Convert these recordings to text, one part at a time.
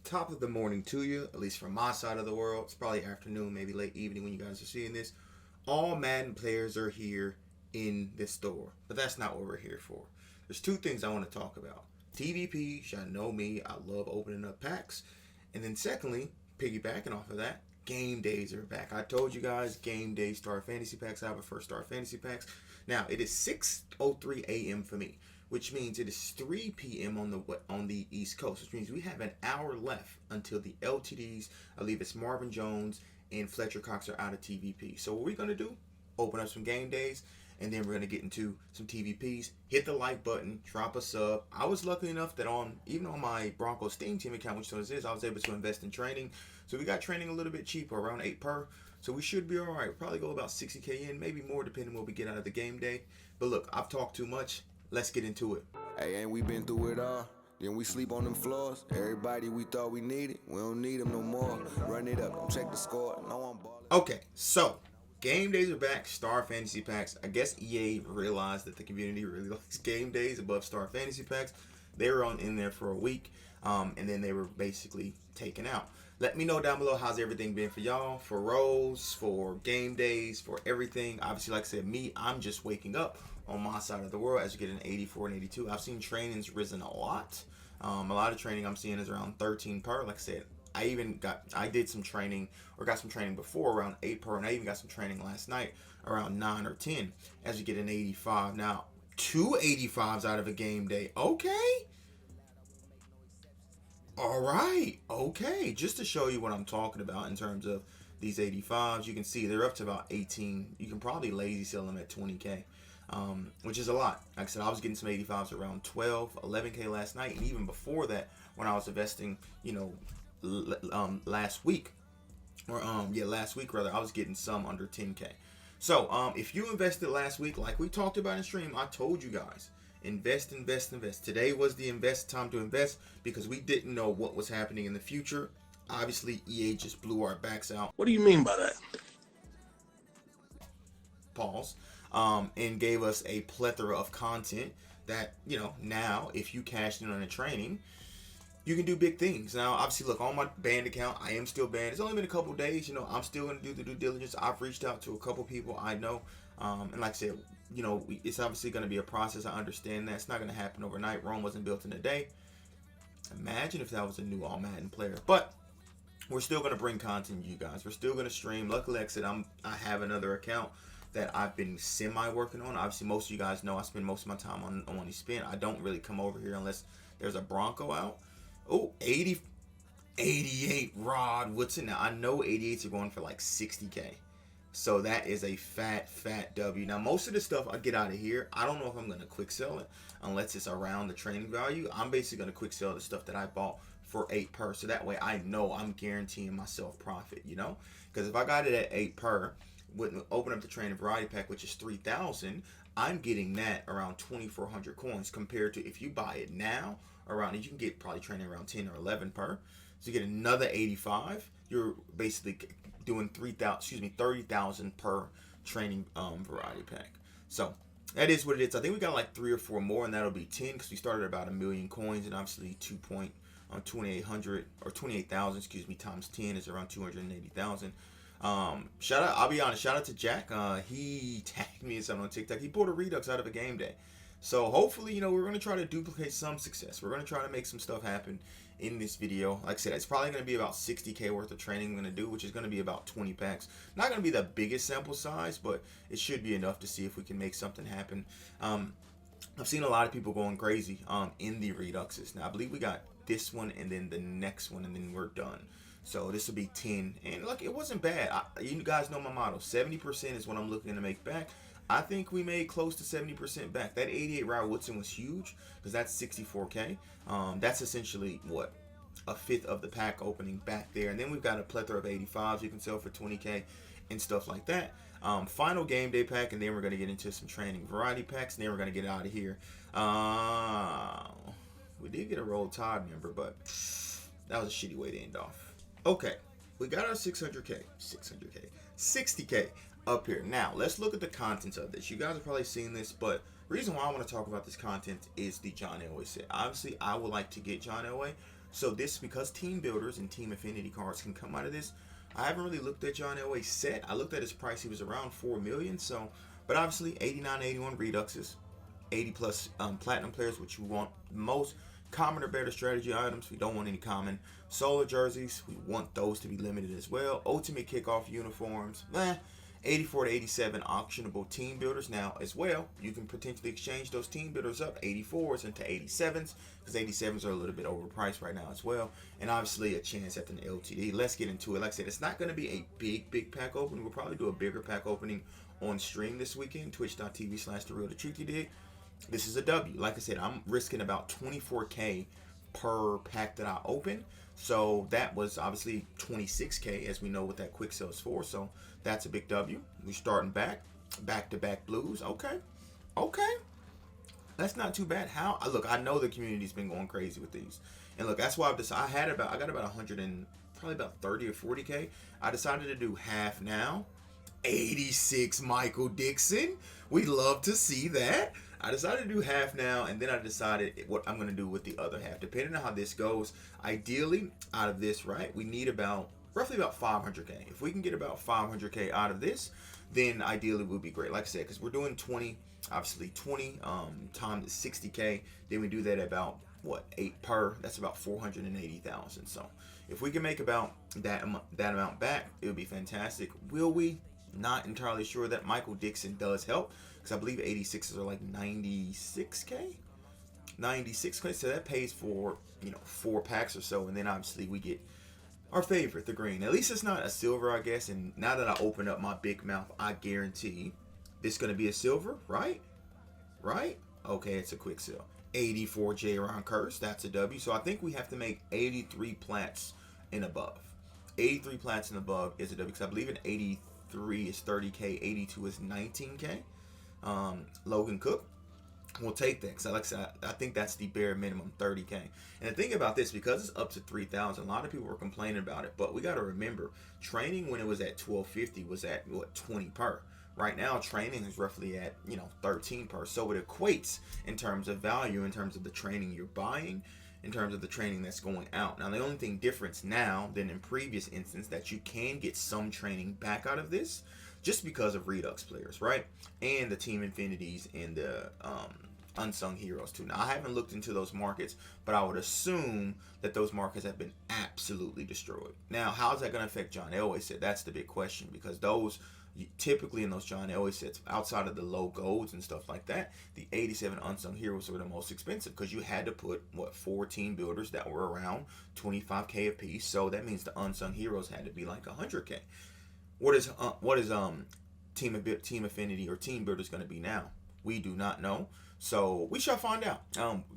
top of the morning to you, at least from my side of the world. It's probably afternoon, maybe late evening when you guys are seeing this. All Madden players are here in this store, but that's not what we're here for. There's two things I want to talk about. TVP, y'all know me, I love opening up packs. And then secondly, piggybacking off of that, game days are back. I told you guys, game day star fantasy packs. I have a first star fantasy packs. Now, it is 6:03 a.m. for me, which means it is 3 p.m. on the East Coast, which means we have an hour left until the LTDs, I believe it's Marvin Jones and Fletcher Cox are out of TVP. So what we're going to do, open up some game days, and then we're going to get into some TVPs. Hit the like button, drop a sub. I was lucky enough that even on my Broncos Steam Team account, which is, I was able to invest in training. So we got training a little bit cheaper, around 8 per. So we should be all right. We'll probably go about 60K in, maybe more depending on what we get out of the game day. But look, I've talked too much. Let's get into it. Hey, ain't we been through it all? Then we sleep on them floors. Everybody we thought we needed, we don't need them no more. Run it up, don't check the score. No one balling. Okay, so game days are back. Star fantasy packs. I guess EA realized that the community really likes game days above star fantasy packs. They were in there for a week, and then they were basically taken out. Let me know down below how's everything been for y'all, for rows, for game days, for everything. Obviously, like I said, I'm just waking up on my side of the world as you get an 84 and 82. I've seen trainings risen a lot. A lot of training I'm seeing is around 13 per. Like I said, I did some training or got some training before around 8 per, and I even got some training last night around 9 or 10 as you get an 85. Now, 2 85s out of a game day. Okay. All right. Okay. Just to show you what I'm talking about in terms of these 85s, you can see they're up to about 18. You can probably lazy sell them at 20K. Which is a lot. Like I said, I was getting some 85s around 12, 11K last night, and even before that, when I was investing, last week, last week rather, I was getting some under 10K. So, if you invested last week, like we talked about in stream, I told you guys, invest. Today was the time to invest because we didn't know what was happening in the future. Obviously, EA just blew our backs out. What do you mean by that? Pause. And gave us a plethora of content that, now if you cashed in on a training, you can do big things. Now, obviously, look, on my banned account, I am still banned. It's only been a couple days. I'm still going to do the due diligence. I've reached out to a couple people I know. And like I said, it's obviously going to be a process. I understand that. It's not going to happen overnight. Rome wasn't built in a day. Imagine if that was a new All Madden player. But we're still going to bring content to you guys. We're still going to stream. Luckily, like I said, I have another account that I've been semi-working on. Obviously, most of you guys know I spend most of my time on Money Spin. I don't really come over here unless there's a Bronco out. Oh, 88 Rod Woodson. Now, I know 88s are going for like 60K. So that is a fat W. Now, most of the stuff I get out of here, I don't know if I'm going to quick sell it unless it's around the training value. I'm basically going to quick sell the stuff that I bought for 8 per. So that way I know I'm guaranteeing myself profit, Because if I got it at 8 per, wouldn't open up the training variety pack, which is 3,000, I'm getting that around 2,400 coins compared to if you buy it now around, you can get probably training around 10 or 11 per. So you get another 85. You're basically doing 30,000 per training variety pack. So that is what it is. I think we got like 3 or 4 more, and that'll be 10 because we started about 1 million coins, and obviously 2,800 or 28,000, times 10 is around 280,000. Shout out, I'll be honest, shout out to Jack. He tagged me in something on TikTok. He pulled a Redux out of a game day. So hopefully, we're going to try to duplicate some success. We're going to try to make some stuff happen in this video. Like I said, it's probably going to be about 60K worth of training I'm going to do, which is going to be about 20 packs. Not going to be the biggest sample size, but it should be enough to see if we can make something happen. I've seen a lot of people going crazy in the Reduxes. Now, I believe we got this one and then the next one, and then we're done. So this will be 10. And look, it wasn't bad. You guys know my motto. 70% is what I'm looking to make back. I think we made close to 70% back. That 88 Rod Woodson was huge because that's 64K. That's essentially what? A fifth of the pack opening back there. And then we've got a plethora of 85s you can sell for 20K and stuff like that. Final game day pack, and then we're going to get into some training variety packs, and then we're going to get out of here. We did get a Roll Tide member, but that was a shitty way to end off. Okay, we got our 60K up here. Now, let's look at the contents of this. You guys have probably seen this, but the reason why I want to talk about this content is the John Elway set. Obviously, I would like to get John Elway, So this, because team builders and team affinity cards can come out of this, I haven't really looked at John Elway's set. I looked at his price. He was around $4 million. So, but obviously 89, 81 Reduxes, 80 plus platinum players, which you want most. Common or better strategy items. We don't want any common. Solar jerseys. We want those to be limited as well. Ultimate kickoff uniforms. 84 to 87 auctionable team builders. Now, as well, you can potentially exchange those team builders up 84s into 87s, because 87s are a little bit overpriced right now as well. And obviously a chance at an LTD. Let's get into it. Like I said, it's not going to be a big pack opening. We'll probably do a bigger pack opening on stream this weekend. Twitch.tv/therealdatruthyadig. This is a W. Like I said, I'm risking about 24K per pack that I open. So that was obviously 26K, as we know what that quick sale is for. So that's a big W. We're starting back-to-back blues. Okay. That's not too bad. Look, I know the community's been going crazy with these. And look, that's why I've decided, I got about 100 and probably about 30 or 40K. I decided to do half now. 86 Michael Dixon. We love to see that. I decided to do half now, and then I decided what I'm going to do with the other half. Depending on how this goes, ideally, out of this, right, we need roughly about 500K. If we can get about 500K out of this, then ideally would be great. Like I said, because we're doing 20, obviously 20 times 60K. Then we do that at about, 8 per. That's about 480,000. So if we can make about that amount back, it would be fantastic. Will we? Not entirely sure. That Michael Dixon does help, because I believe 86s are like 96K. So that pays for 4 packs or so, and then obviously we get our favorite, the green. At least it's not a silver, I guess. And now that I open up my big mouth, I guarantee this is gonna be a silver, right? Okay, it's a quick sale. 84 J-Ron Curse. That's a W. So I think we have to make 83 plats and above. 83 plats and above is a W, because I believe in 83 is 30K, 82 is 19K. Logan Cook, we'll take that, because like I said, I think that's the bare minimum, 30K. And the thing about this, because it's up to 3,000, a lot of people were complaining about it, but we got to remember, training when it was at 1250 was at 20 per. Right now, training is roughly at 13 per. So it equates in terms of value, in terms of the training you're buying, in terms of the training that's going out. Now, the only thing difference now than in previous instance, that you can get some training back out of this, just because of Redux players, right? And the Team Infinities and the Unsung Heroes too. Now, I haven't looked into those markets, but I would assume that those markets have been absolutely destroyed. Now, how's that going to affect John Elway set? That's the big question, because those, typically in those John Elway sets, outside of the low golds and stuff like that, the 87 Unsung Heroes were the most expensive, because you had to put 4 team builders that were around 25K a piece. So that means the Unsung Heroes had to be like 100K. What is Team Affinity or Team Builders going to be now? We do not know. So we shall find out.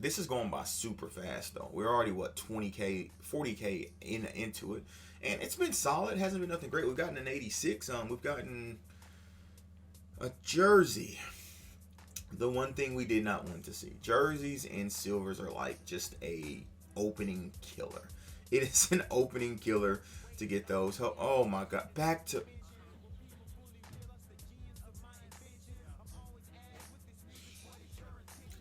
This is going by super fast though. We're already 20K, 40K into it, and it's been solid. It hasn't been nothing great. We've gotten an 86. We've gotten a jersey. The one thing we did not want to see. Jerseys and silvers are like just a opening killer. It is an opening killer to get those. Oh my god. Back to...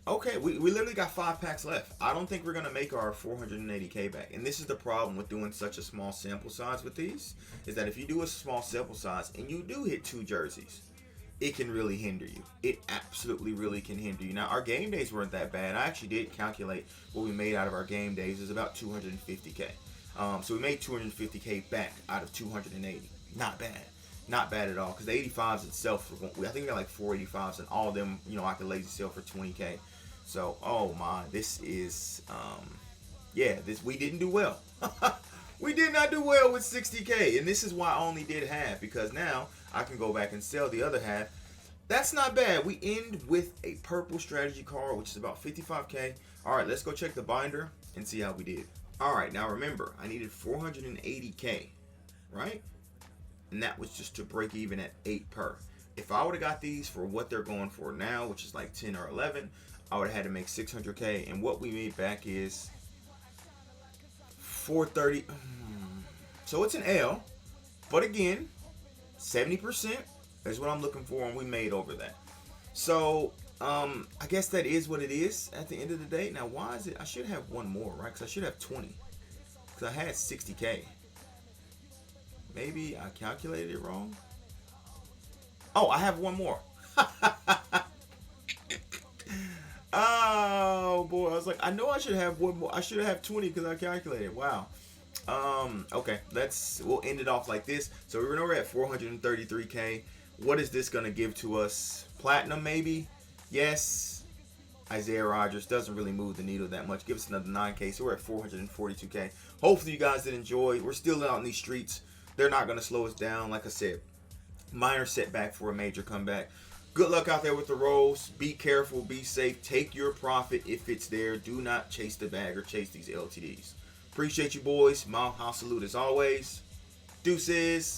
Okay, we literally got 5 packs left. I don't think we're going to make our 480K back. And this is the problem with doing such a small sample size with these, is that if you do a small sample size and you do hit 2 jerseys, it can really hinder you. It absolutely really can hinder you. Now, our game days weren't that bad. I actually did calculate what we made out of our game days. It was about 250K. So we made 250K back out of 280. Not bad. Not bad at all. Because the 85s itself, I think we got like 485s, and all of them, I could lazy sell for 20K. So, oh my, this is, we didn't do well. We did not do well with 60K. And this is why I only did half, because now I can go back and sell the other half. That's not bad. We end with a purple strategy card, which is about 55K. All right, let's go check the binder and see how we did. All right, now remember, I needed 480K, right? And that was just to break even at 8 per. If I would have got these for what they're going for now, which is like 10 or 11, I would have had to make 600K. And what we made back is 430. So it's an L. But again, 70% is what I'm looking for, and we made over that. So I guess that is what it is at the end of the day. Now, why is it? I should have one more, right? Because I should have 20. Because I had 60K. Maybe I calculated it wrong. Oh, I have one more. Oh boy, I was like, I know I should have one more. I should have 20 because I calculated. Wow. Okay, we'll end it off like this. So we're at 433K. What is this gonna give to us? Platinum, maybe? Yes. Isaiah Rodgers doesn't really move the needle that much. Give us another 9K. So we're at 442K. Hopefully you guys did enjoy. We're still out in these streets. They're not gonna slow us down. Like I said, minor setback for a major comeback. Good luck out there with the rolls. Be careful. Be safe. Take your profit if it's there. Do not chase the bag or chase these LTDs. Appreciate you, boys. Mile House salute as always. Deuces.